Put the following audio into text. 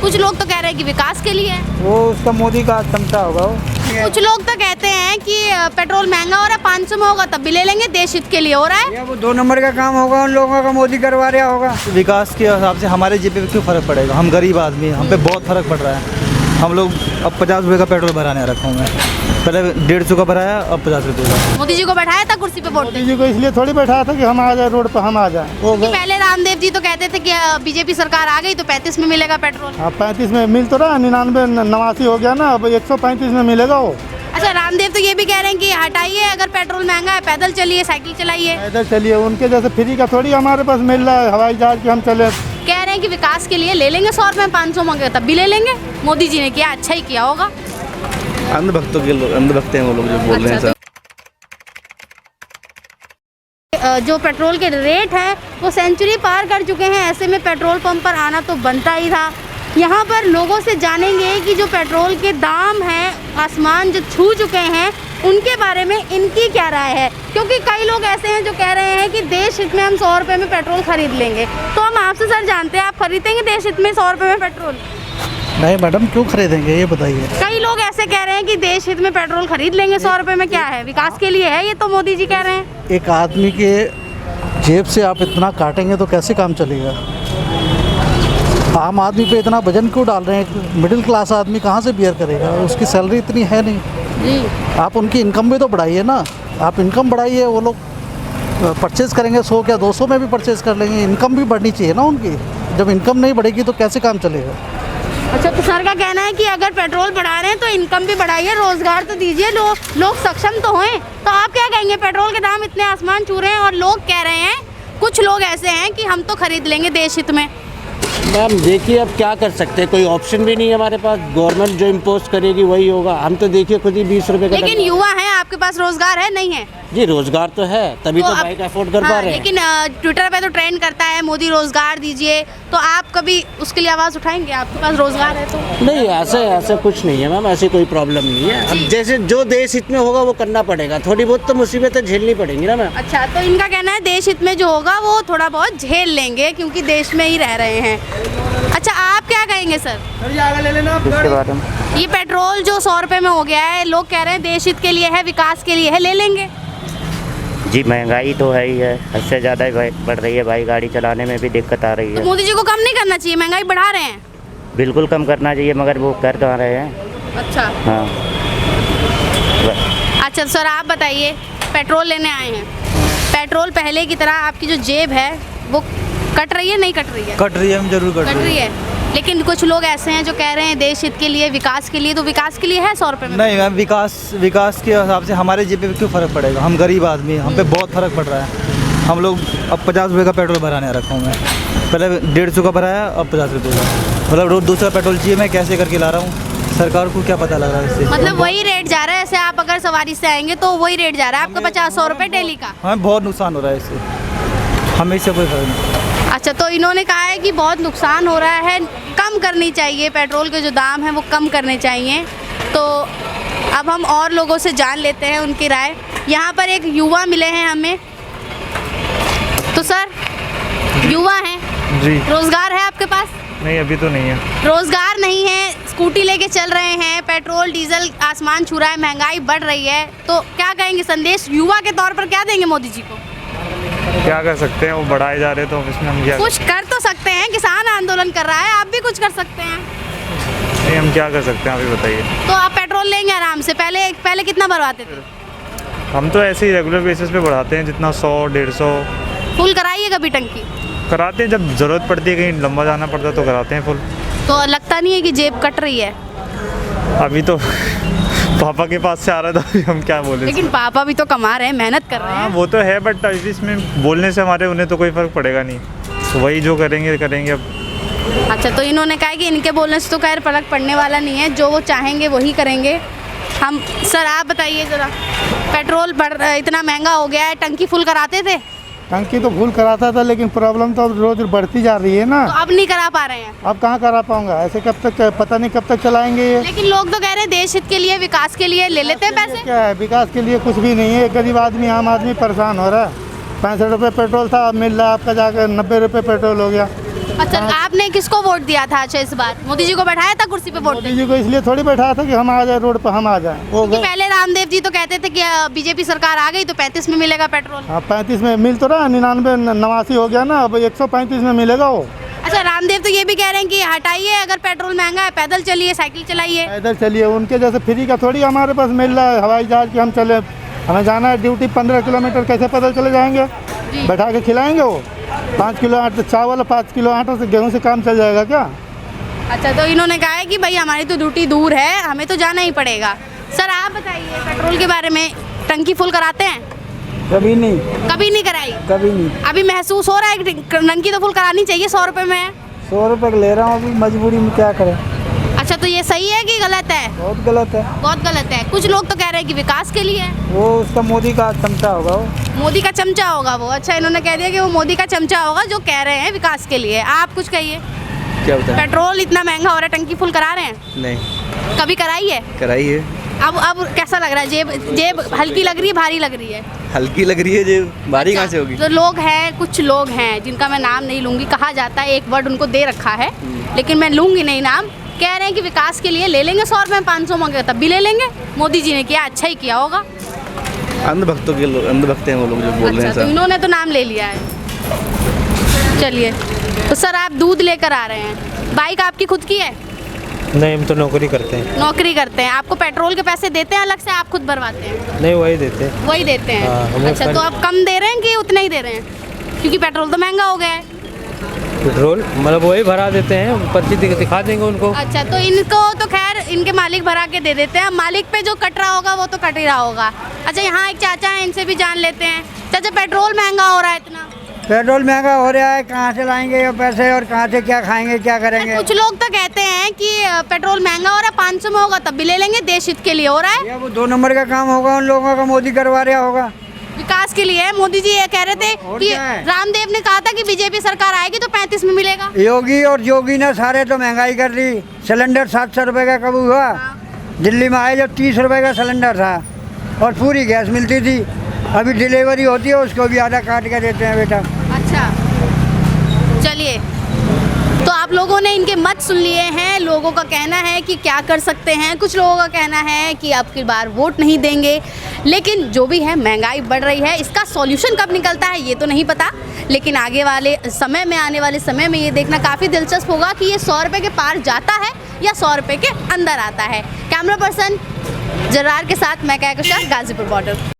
कुछ लोग तो कह रहे हैं कि विकास के लिए है। वो उसका मोदी का क्षमता होगा वो। कुछ लोग तो कहते हैं कि पेट्रोल महंगा हो रहा है, 500 में होगा तब भी ले लेंगे, देश हित के लिए हो रहा है। ये वो 2 नंबर का काम होगा उन लोगों का, मोदी करवा रहा होगा। विकास के हिसाब से हमारे जेब पे क्यों फ़र्क पड़ेगा? हम गरीब आदमी हैं, हम पे बहुत फ़र्क पड़ रहा है। हम लोग अब 50 रुपये का पेट्रोल भराने रखा हूँ मैं, पहले 150 का भराया, अब 50 रुपये का। मोदी जी को बैठाया था कुर्सी पे वोट मोदी जी को इसलिए थोड़ी बैठाया था कि हम आ जाए रोड पर, हम आ जाए। वो पहले रामदेव जी तो कहते थे कि बीजेपी सरकार आ गई तो 35 में मिलेगा पेट्रोल। अब 35 में मिल तो रहा, 99 89 हो गया ना, अब 135 में मिलेगा वो। अच्छा, रामदेव तो ये भी कह रहे हैं कि हटाइए, अगर पेट्रोल महंगा है पैदल चलिए, साइकिल चलाइए। पैदल चलिए, उनके जैसे फ्री का थोड़ी हमारे पास मिल रहा है हवाई जहाज की हम चले। कह रहे हैं कि विकास के लिए ले लेंगे, 100 रुपये 500 मांगे तब भी ले लेंगे। मोदी जी ने किया, अच्छा ही किया होगा। अंधभक्तों के लोग, अंधभक्त हैं वो लोग जो बोल रहे हैं सर। जो पेट्रोल के रेट है वो सेंचुरी पार कर चुके हैं, ऐसे में पेट्रोल पंप पर आना तो बनता ही था। यहाँ पर लोगों से जानेंगे कि जो पेट्रोल के दाम हैं आसमान जो छू चुके हैं उनके बारे में इनकी क्या राय है, क्योंकि कई लोग ऐसे हैं जो कह रहे हैं कि देश हित में हम 100 रुपये में पेट्रोल खरीद लेंगे। तो हम आपसे सर जानते हैं, आप खरीदेंगे देश हित में 100 रुपये में पेट्रोल? नहीं मैडम, क्यों खरीदेंगे ये बताइए। कई लोग ऐसे कह रहे हैं कि देश हित में पेट्रोल खरीद लेंगे, 100 रुपये में क्या है, विकास के लिए है, ये तो मोदी जी कह रहे हैं। एक आदमी के जेब से आप इतना काटेंगे तो कैसे काम चलेगा? आम आदमी पे इतना वजन क्यों डाल रहे हैं? मिडिल क्लास आदमी कहाँ से बियर करेगा? उसकी सैलरी इतनी है नहीं जी। आप उनकी इनकम भी तो बढ़ाइए ना, आप इनकम बढ़ाइए, वो लोग परचेज़ करेंगे 100 क्या 200 में भी परचेज़ कर लेंगे। इनकम भी बढ़नी चाहिए ना उनकी, जब इनकम नहीं बढ़ेगी तो कैसे काम चलेगा? अच्छा, तो सर का कहना है कि अगर पेट्रोल बढ़ा रहे हैं तो इनकम भी बढ़ाइए, रोजगार तो दीजिए, लोग सक्षम तो हों। तो आप क्या कहेंगे? पेट्रोल के दाम इतने आसमान छू रहे हैं और लोग कह रहे हैं, कुछ लोग ऐसे हैं कि हम तो खरीद लेंगे देश हित में। मैम देखिए, अब क्या कर सकते हैं, कोई ऑप्शन भी नहीं है हमारे पास। गवर्नमेंट जो इम्पोज करेगी वही होगा। हम तो देखिए खुद ही 20 रुपए का। लेकिन युवा है, आपके पास रोजगार है नहीं है? जी रोजगार तो है, तभी तो बाइक अफोर्ड कर पा रहे हैं। लेकिन ट्विटर पे तो ट्रेंड करता है मोदी रोजगार दीजिए, तो आप कभी उसके लिए आवाज़ उठाएंगे? आपके पास रोजगार है तो? नहीं, ऐसा कुछ नहीं है मैम, ऐसी कोई प्रॉब्लम नहीं है। अब जैसे जो देश हित में होगा वो करना पड़ेगा, थोड़ी बहुत तो मुसीबतें झेलनी पड़ेंगी ना मैम। अच्छा, तो इनका कहना है देश हित में जो होगा वो थोड़ा बहुत झेल लेंगे क्योंकि देश में ही रह रहे हैं। अच्छा, आप क्या कहेंगे सर? इसके बारे में ये पेट्रोल जो 100 रुपये में हो गया है, लोग कह रहे हैं देश हित के लिए है, विकास के लिए है, ले लेंगे? जी महंगाई तो है ही है, हद से ज़्यादा ही बढ़ रही है भाई, गाड़ी चलाने में भी दिक्कत आ रही है। तो मोदी जी को कम नहीं करना चाहिए? महंगाई बढ़ा रहे हैं। बिल्कुल कम करना चाहिए, मगर वो कर तो रहे हैं। अच्छा हाँ। अच्छा सर, आप बताइए, पेट्रोल लेने आए हैं, पेट्रोल पहले की तरह आपकी जो जेब है वो कट रही है नहीं कट रही है? कट रही है, हम जरूर कट रही है। लेकिन कुछ लोग ऐसे हैं जो कह रहे हैं देश हित के लिए, विकास के लिए, तो विकास के लिए है 100 रुपये में? नहीं मैम, विकास के हिसाब से हमारे जेब पे क्यों फ़र्क पड़ेगा? हम गरीब आदमी हैं, हम पे बहुत फ़र्क पड़ रहा है। हम लोग अब 50 रुपये का पेट्रोल भराने रखा हूँ मैं, पहले 150 का भराया, अब 50 रुपये का। मतलब रोज़ दूसरा पेट्रोल चाहिए, मैं कैसे करके ला रहा हूँ? सरकार को क्या पता लग रहा है इससे? मतलब वही रेट जा रहा है, ऐसे आप अगर सवारी से आएंगे तो वही रेट जा रहा है आपका 50-100 रुपये डेली का? हमें बहुत नुकसान हो रहा है इससे, हमें इससे कोई फ़र्क नहीं। अच्छा, तो इन्होंने कहा है कि बहुत नुकसान हो रहा है, कम करनी चाहिए, पेट्रोल के जो दाम हैं वो कम करने चाहिए। तो अब हम और लोगों से जान लेते हैं उनकी राय। यहाँ पर एक युवा मिले हैं हमें। तो सर, युवा हैं जी, रोजगार है आपके पास? नहीं अभी तो नहीं है। रोजगार नहीं है, स्कूटी लेके चल रहे हैं, पेट्रोल डीजल आसमान छू रहा है, महंगाई बढ़ रही है, तो क्या कहेंगे? संदेश युवा के तौर पर क्या देंगे मोदी जी को? क्या कर सकते हैं, वो बढ़ाए जा रहे, तो इसमें हम क्या कुछ कर तो सकते हैं, किसान आंदोलन कर रहा है, आप भी कुछ कर सकते हैं। नहीं, हम क्या कर सकते हैं, अभी बताइए। तो आप पेट्रोल लेंगे आराम से, पहले कितना भरवाते थे? हम तो ऐसे ही रेगुलर बेसिस पे बढ़ाते हैं, जितना 100-150 फुल कराइए कभी टंकी? कराते हैं, जब ज़रूरत पड़ती है, कहीं लंबा जाना पड़ता है तो कराते हैं फुल। तो लगता नहीं है कि जेब कट रही है? अभी तो पापा के पास से आ रहा था, अभी हम क्या बोले। लेकिन पापा भी तो कमा रहे हैं, मेहनत कर रहे हाँ हैं। वो तो है, बट इसमें बोलने से हमारे उन्हें तो कोई फ़र्क पड़ेगा नहीं, तो वही जो करेंगे अब। अच्छा, तो इन्होंने कहा कि इनके बोलने से तो खैर फर्क पड़ने वाला नहीं है, जो वो चाहेंगे वही करेंगे। हम सर, आप बताइए ज़रा, पेट्रोल इतना महंगा हो गया है, टंकी फुल कराते थे? टंकी तो फुल कराता था, लेकिन प्रॉब्लम तो अब रोज बढ़ती जा रही है ना। तो अब नहीं करा पा रहे हैं? अब कहाँ करा पाऊंगा, ऐसे कब तक, पता नहीं कब तक चलाएंगे ये। लेकिन लोग तो कह रहे हैं देश हित के लिए, विकास के लिए ले लेते हैं पैसे। क्या है, विकास के लिए कुछ भी नहीं है। गरीब आदमी, आम आदमी परेशान हो रहा है। 65 रुपये पेट्रोल था, अब मिल रहा है आपका जाकर 90 रुपये पेट्रोल हो गया। अच्छा, आपने किसको वोट दिया था? अच्छा, इस बार मोदी जी को बैठाया था कुर्सी पे वोट मोदी देने? जी को इसलिए थोड़ी बैठाया था कि हम आ जाए रोड पर, हम आ जाए। वो क्योंकि पहले रामदेव जी तो कहते थे कि बीजेपी सरकार आ गई तो 35 में मिलेगा पेट्रोल। हाँ 35 में मिल तो रहा, 99 89 हो गया ना, अब 135 में मिलेगा वो। अच्छा, रामदेव तो ये भी कह रहे हैं कि हटाइए, अगर पेट्रोल महंगा है पैदल चलिए, साइकिल चलाइए। पैदल चलिए, उनके जैसे फ्री का थोड़ी हमारे पास मिल रहा है हवाई जहाज की हम चले। हमें जाना है ड्यूटी 15 किलोमीटर, कैसे पैदल चले जाएंगे? बैठा के खिलाएंगे वो? 5 किलो आटा चावल, 5 किलो आटा से गेहूँ से काम चल जाएगा क्या? अच्छा, तो इन्होंने कहा है कि भाई हमारी तो ड्यूटी दूर है, हमें तो जाना ही पड़ेगा। सर आप बताइए पेट्रोल के बारे में, टंकी फुल कराते हैं? कभी नहीं, कभी नहीं कराई? कभी नहीं। अभी महसूस हो रहा है कि टंकी तो फुल करानी चाहिए, 100 रुपये में है। 100 रुपये ले रहा हूँ, अभी मजबूरी में क्या करें। अच्छा, तो ये सही है कि गलत है? बहुत गलत है। बहुत गलत है। कुछ लोग तो कह रहे हैं कि विकास के लिए है। वो उसका मोदी का चमचा होगा वो। मोदी का चमचा होगा वो। अच्छा, इन्होंने कह दिया कि वो मोदी का चमचा होगा जो कह रहे हैं विकास के लिए। आप कुछ कहिए। क्या बताएं? पेट्रोल इतना महंगा हो रहा है, टंकी फुल करा रहे हैं? नहीं कभी कराई है? कराइए। अब कैसा लग रहा है? जेब हल्की लग रही है, भारी लग रही है? हल्की लग रही है, जो भारी कहाँ से होगी? जो लोग हैं, कुछ लोग हैं जिनका मैं नाम नहीं लूँगी, कहा जाता है, एक वर्ड उनको दे रखा है लेकिन मैं लूँगी नहीं नाम, कह रहे हैं कि विकास के लिए ले लेंगे 100 रुपये में, 500 मांगे तब भी ले लेंगे। मोदी जी ने किया, अच्छा ही किया होगा। अंधभक्तों के लोग, अंधभक्त हैं वो लोग जो बोल रहे अच्छा, हैं तो सब। इन्होंने तो नाम ले लिया है। चलिए, तो सर आप दूध लेकर आ रहे हैं, बाइक आपकी खुद की है? नहीं, हम तो नौकरी करते हैं। नौकरी करते हैं। आपको पेट्रोल के पैसे देते हैं अलग से, आप खुद भरवाते हैं? नहीं, वही देते हैं। वही देते हैं। हाँ, हमें अच्छा, तो आप कम दे रहे हैं कि उतना ही दे रहे हैं? क्योंकि पेट्रोल तो महंगा हो गया है। पेट्रोल मतलब वही भरा देते हैं, पर्ची दिखा देंगे उनको। अच्छा, तो इनको तो खैर इनके मालिक भरा के दे देते हैं, मालिक पे जो कट रहा होगा वो तो कट ही रहा होगा। अच्छा, यहाँ एक चाचा हैं, इनसे भी जान लेते हैं। चाचा, पेट्रोल महंगा हो रहा है इतना? पेट्रोल महंगा हो रहा है, कहाँ से लाएंगे ये पैसे और कहाँ से क्या खाएंगे, क्या करेंगे? कुछ लोग तो कहते हैं कि पेट्रोल महंगा हो रहा है, 500 में होगा तब भी ले लेंगे, देश हित के लिए हो रहा है। ये वो 2 नंबर का काम होगा उन लोगों का, मोदी करवा रहा होगा। विकास के लिए है। मोदी जी ये कह रहे थे और कि क्या है? रामदेव ने कहा था कि बीजेपी सरकार आएगी तो 35 में मिलेगा। योगी और जोगी ने सारे तो महंगाई कर दी। सिलेंडर 700 रुपये का कब हुआ? दिल्ली में आए जब 30 रुपये का सिलेंडर था और पूरी गैस मिलती थी। अभी डिलीवरी होती है उसको भी आधा काट के देते हैं बेटा। अच्छा, चलिए, तो आप लोगों ने इनके मत सुन लिए हैं। लोगों का कहना है कि क्या कर सकते हैं, कुछ लोगों का कहना है कि अब की बार वोट नहीं देंगे। लेकिन जो भी है, महंगाई बढ़ रही है, इसका सॉल्यूशन कब निकलता है ये तो नहीं पता, लेकिन आगे वाले समय में, आने वाले समय में ये देखना काफ़ी दिलचस्प होगा कि ये 100 रुपये के पार जाता है या 100 रुपये के अंदर आता है। कैमरा पर्सन जरार के साथ मैं कहकुशा, गाजीपुर बॉर्डर।